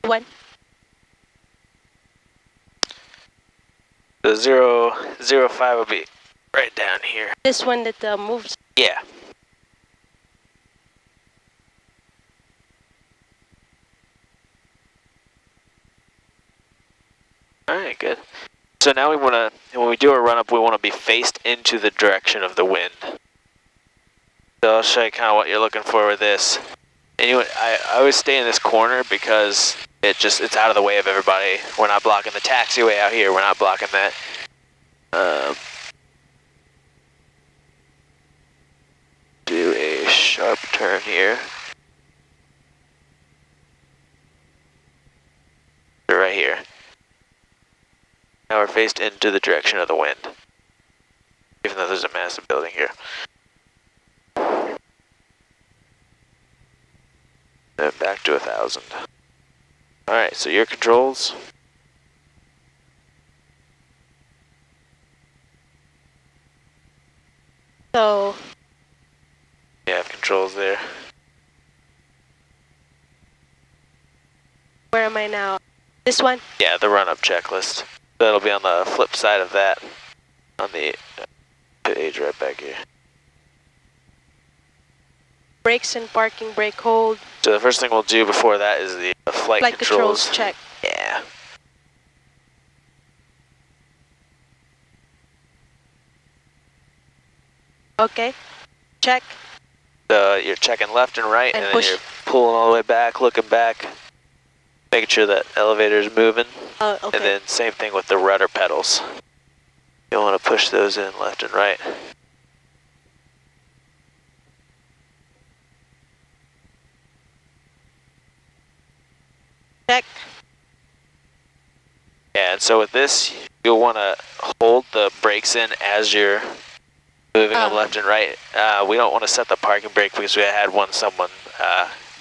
one. The 005 will be right down here. This one that moves. Yeah. All right, good. So now we want to, when we do a run up, we want to be faced into the direction of the wind. So I'll show you kind of what you're looking for with this. And I always stay in this corner because it's out of the way of everybody. We're not blocking the taxiway out here. We're not blocking that. Do a sharp turn here. Right here. Now we're faced into the direction of the wind. Even though there's a massive building here. Then back to 1,000. Alright, so your controls. So You have controls there. where am I now? This one? Yeah, the run-up checklist. That'll be on the flip side of that. On the page right back here. Brakes and parking brake hold. So the first thing we'll do before that is the flight controls. Check. Yeah. Okay. Check. So you're checking left and right, and then push. you're pulling all the way back, looking back, making sure that elevator's moving. Okay. And then same thing with the rudder pedals. You'll want to push those in left and right. Check. Yeah, and so with this, you'll want to hold the brakes in as you're moving them left and right. We don't want to set the parking brake because we had someone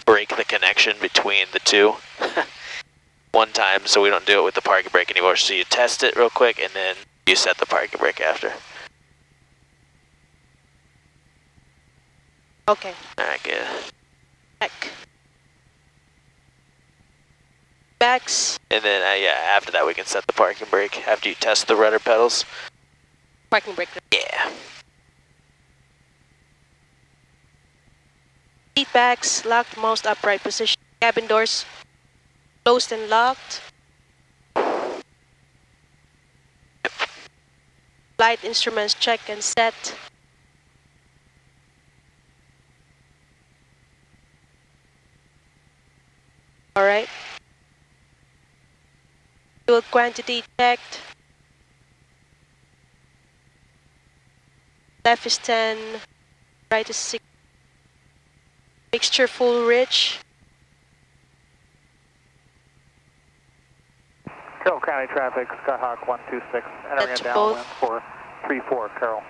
break the connection between the two one time, so we don't do it with the parking brake anymore. So you test it real quick, and then you set the parking brake after. Okay. All right, good. Check. Backs. And then, yeah, after that we can set the parking brake after you test the rudder pedals. Parking brake. Yeah. Seat backs, locked most upright position. Cabin doors closed and locked. Flight instruments check and set. All right. Fuel quantity checked. Left is 10, right is 6. Mixture full rich. Carroll County traffic, Skyhawk 126, entering That's a downwind both. 434, Carroll.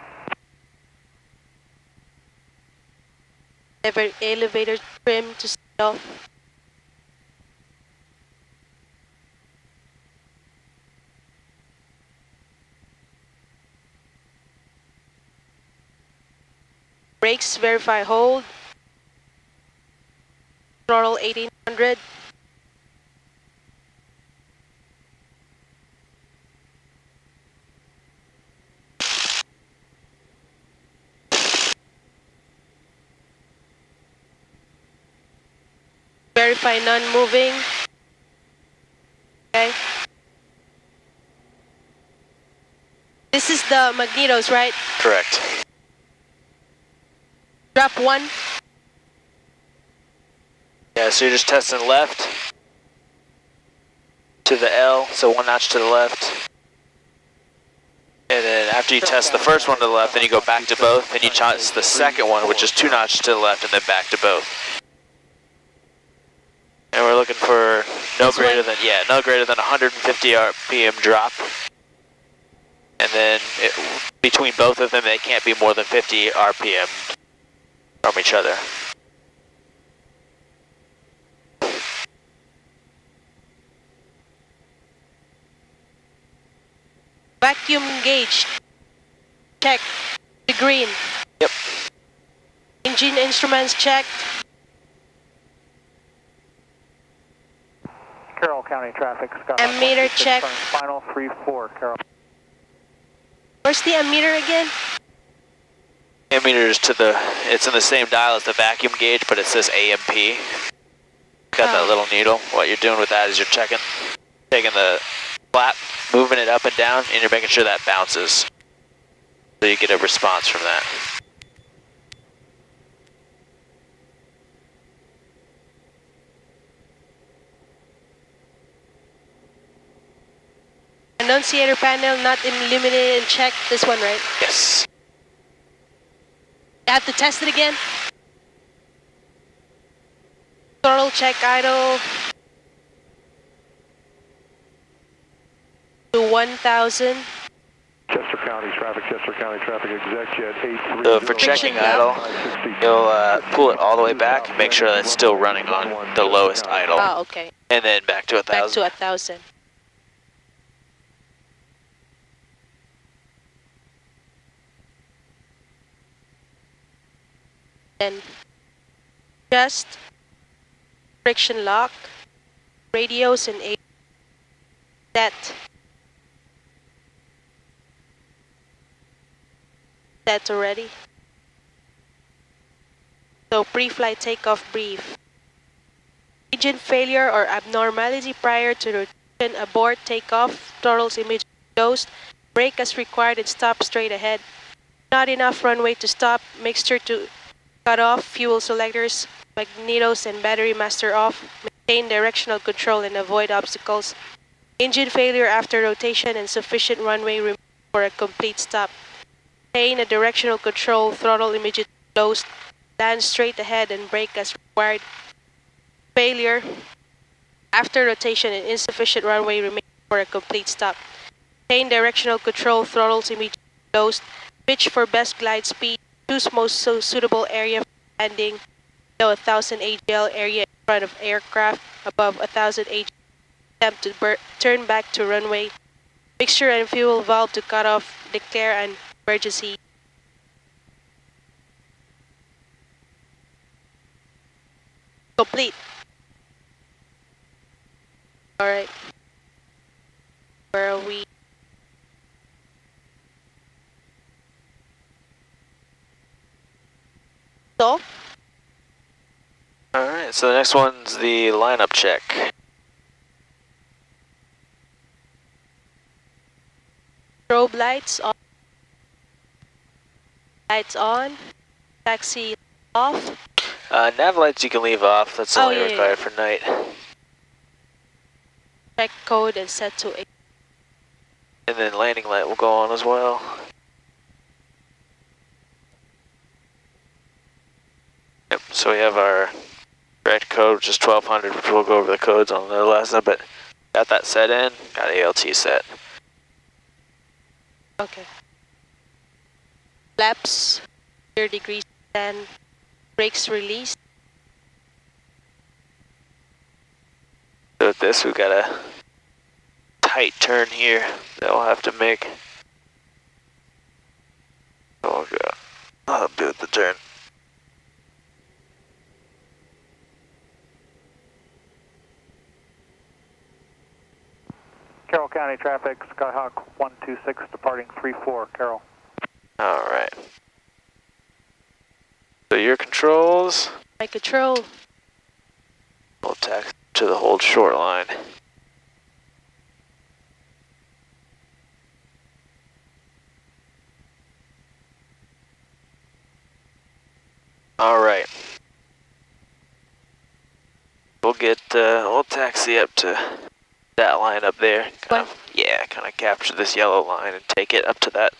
Elevator trim to set off. Brakes verify hold. Throttle 1800. Verify non-moving. Okay. This is the magnetos, right? Correct. Drop 1. Yeah, so you're just testing left to the L, so 1 notch to the left. And then after you test the first one to the left, then you go back to both, then you test the second one, which is 2 notches to the left, and then back to both. And we're looking for no greater than 150 RPM drop. And then between both of them, they can't be more than 50 RPM from each other. Vacuum engaged. Check. The green. Yep. Engine instruments checked. Carroll County traffic, Skyhawk Ammeter 126, check. Final 34, Carol. Where's the ammeter again? Ammeter is to the, it's in the same dial as the vacuum gauge, but it says AMP. Got that little needle. What you're doing with that is you're taking the flap, moving it up and down, and you're making sure that bounces. So you get a response from that. Annunciator panel not illuminated and check. This one, right? Yes. I have to test it again. Throttle check idle. To 1,000. Chester County traffic, exec jet 830. So for checking idle, you'll pull it all the way back and make sure that it's still running on the lowest idle. Oh, okay. And then back to 1,000. Back to 1,000. Then just friction lock, radios and set already. So pre-flight takeoff brief. Engine failure or abnormality prior to rotation, abort takeoff, throttles immediately closed, brake as required and stop straight ahead. Not enough runway to stop, mixture to cut off, fuel selectors, magnetos and battery master off, maintain directional control and avoid obstacles. Engine failure after rotation and sufficient runway remaining for a complete stop. Maintain a directional control, throttle immediately closed, land straight ahead and brake as required. Failure after rotation and insufficient runway remaining for a complete stop. Maintain directional control, throttles immediately closed, pitch for best glide speed, choose most suitable area for landing, below 1,000 AGL area in front of aircraft, above 1,000 AGL, attempt to turn back to runway, mixture and fuel valve to cut off, declare an emergency. Complete. Alright. Where are we? So? Alright, so the next one's the lineup check. Strobe lights on. Lights on. Taxi off. Nav lights you can leave off, that's only required for night. Check code and set to 8. And then landing light will go on as well. Yep, so we have our correct code, which is 1200, which we'll go over the codes on the lesson, but got that set in, got ALT set. Okay. Flaps, 0 degrees, and brakes released. So with this, we've got a tight turn here that we'll have to make. Oh god, I'll help you with the turn. Carroll County traffic, Skyhawk 126 departing 34, Carroll. Alright. So your controls, My control. we'll tack to the hold short line. Alright. We'll taxi up to that line up there. Kind of capture this yellow line and take it up to that.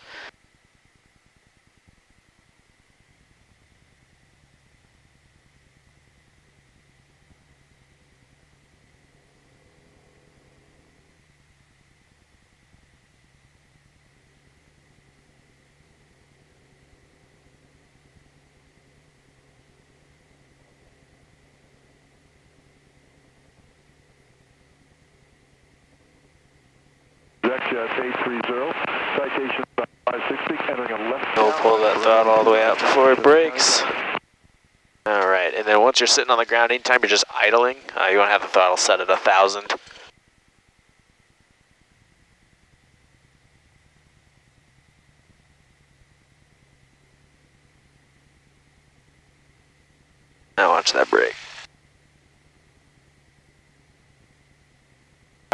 Jet 830, citation 560, entering a left. We'll pull that throttle all the way out before it breaks. Alright, and then once you're sitting on the ground, anytime you're just idling, you want to have the throttle set at 1,000. Now watch that brake.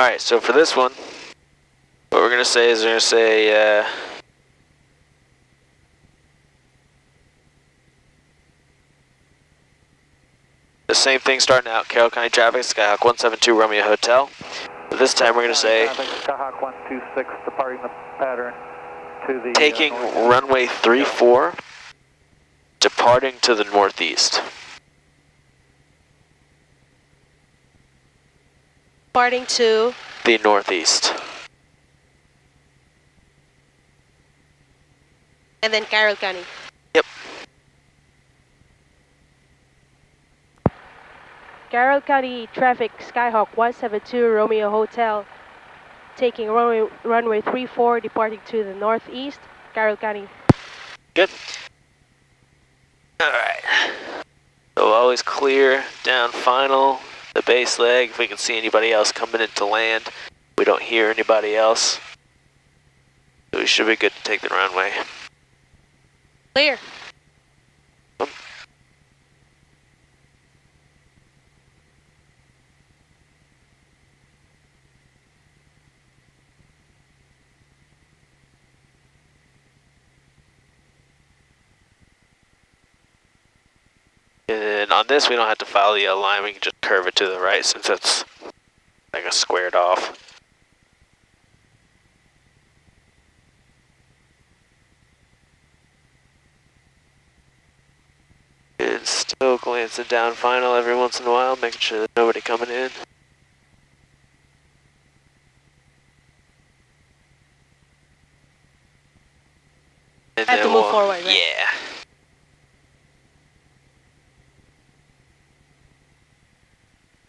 Alright, so for this one, what we're going to say is we're going to say, the same thing starting out, Carroll County traffic, Skyhawk 172 Romeo Hotel. But this time we're going to say, Skyhawk 126 departing the pattern to the taking runway 34, departing to the northeast. Departing to The northeast. and then Carroll County. Yep. Carroll County traffic, Skyhawk 172 Romeo Hotel, taking runway 34, departing to the northeast, Carroll County. Good. Alright. So always clear down final, the base leg. If we can see anybody else coming in to land, we don't hear anybody else. So we should be good to take the runway. Clear. And on this, we don't have to follow the line. We can just curve it to the right since it's like a squared off. And still glancing down final every once in a while, making sure there's nobody coming in. And Have then to move forward, right? Yeah.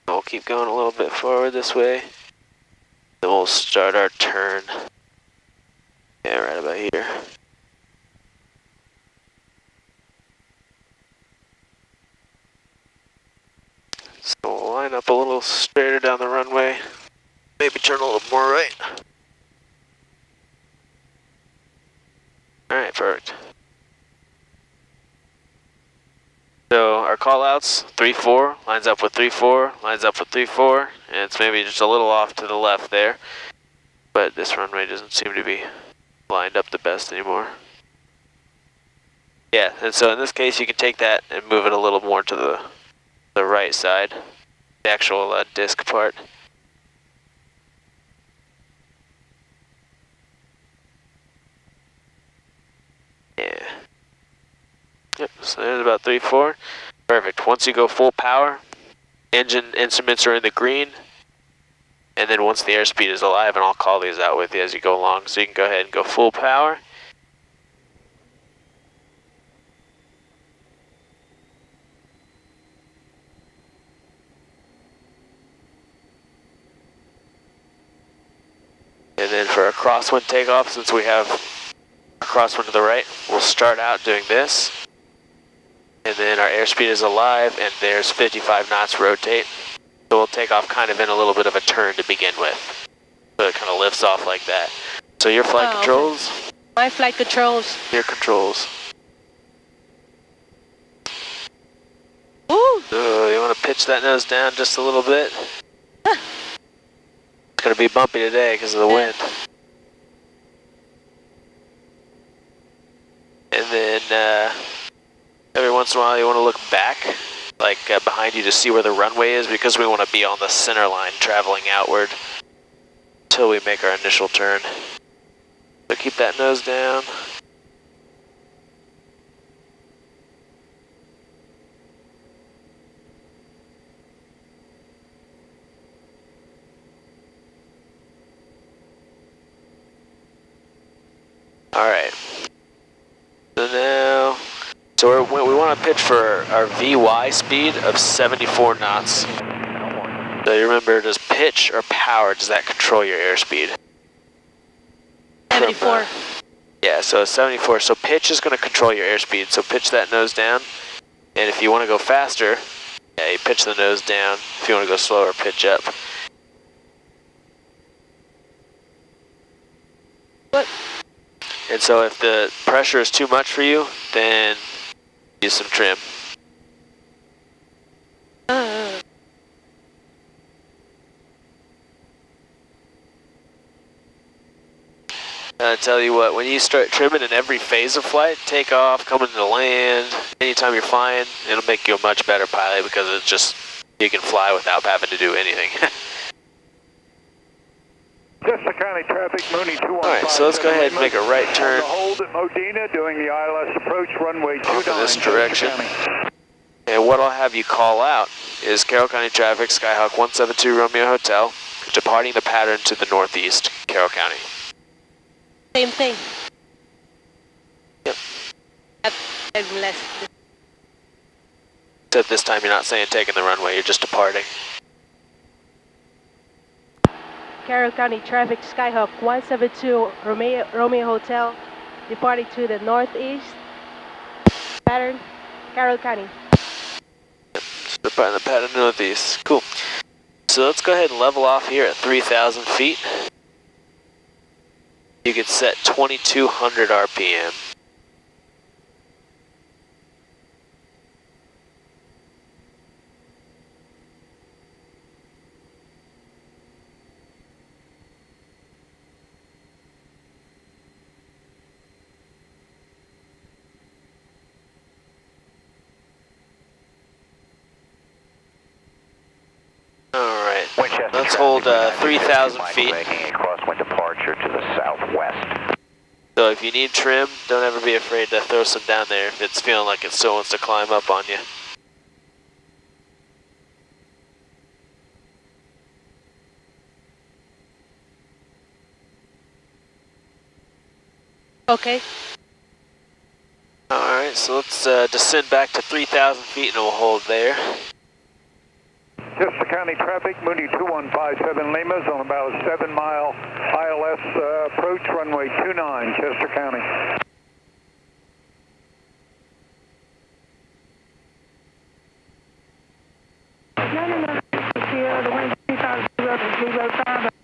We'll keep going a little bit forward this way. Then we'll start our turn. Yeah, right about here. So we'll line up a little straighter down the runway. Maybe turn a little more right. Alright, perfect. So our callouts, 3-4, lines up with 3-4, lines up with 3-4, and it's maybe just a little off to the left there. But this runway doesn't seem to be lined up the best anymore. Yeah, and so in this case you can take that and move it a little more to the right side, the actual disc part. Yeah. Yep, so there's about 3-4. Perfect. Once you go full power, engine instruments are in the green. And then once the airspeed is alive, and I'll call these out with you as you go along, so you can go ahead and go full power. And then for a crosswind takeoff, since we have a crosswind to the right, we'll start out doing this. And then our airspeed is alive, and there's 55 knots rotate. So we'll take off kind of in a little bit of a turn to begin with. So it kind of lifts off like that. So your flight controls. Okay. My flight controls. Your controls. Ooh. So you want to pitch that nose down just a little bit. It's going to be bumpy today because of the wind. And then every once in a while you want to look back, like behind you to see where the runway is, because we want to be on the center line traveling outward until we make our initial turn. So keep that nose down. Alright. So we want to pitch for our VY speed of 74 knots. So you remember, does pitch or power, does that control your airspeed? 74. Yeah, so 74. So pitch is going to control your airspeed. So pitch that nose down. And if you want to go faster, yeah, you pitch the nose down. If you want to go slower, pitch up. What? And so if the pressure is too much for you, then use some trim. Tell you what, when you start trimming in every phase of flight, take off, coming to land, anytime you're flying, it'll make you a much better pilot because it's just, you can fly without having to do anything. Chester County traffic, Mooney 215. Alright, so let's go ahead and make a right turn. Hold at Modena, doing the ILS approach, runway 29. Off in this direction. And what I'll have you call out is Carroll County traffic, Skyhawk 172 Romeo Hotel, departing the pattern to the northeast, Carroll County. Same thing. Yep. Less. Except this time you're not saying taking the runway, you're just departing. Carroll County traffic, Skyhawk 172 Romeo Hotel, departing to the northeast. Pattern, Carroll County. Yep, just departing the pattern northeast. Cool. So let's go ahead and level off here at 3,000 feet. You could set 2,200 RPM. Alright, let's hold 3,000 feet. Making a crosswind departure to the southwest. So if you need trim, don't ever be afraid to throw some down there if it's feeling like it still wants to climb up on you. Okay. Alright, so let's descend back to 3,000 feet and we'll hold there. Chester County traffic, Mooney 2157 Lima's on about a 7-mile ILS approach, runway 29, Chester County. No. The wind 350, 05.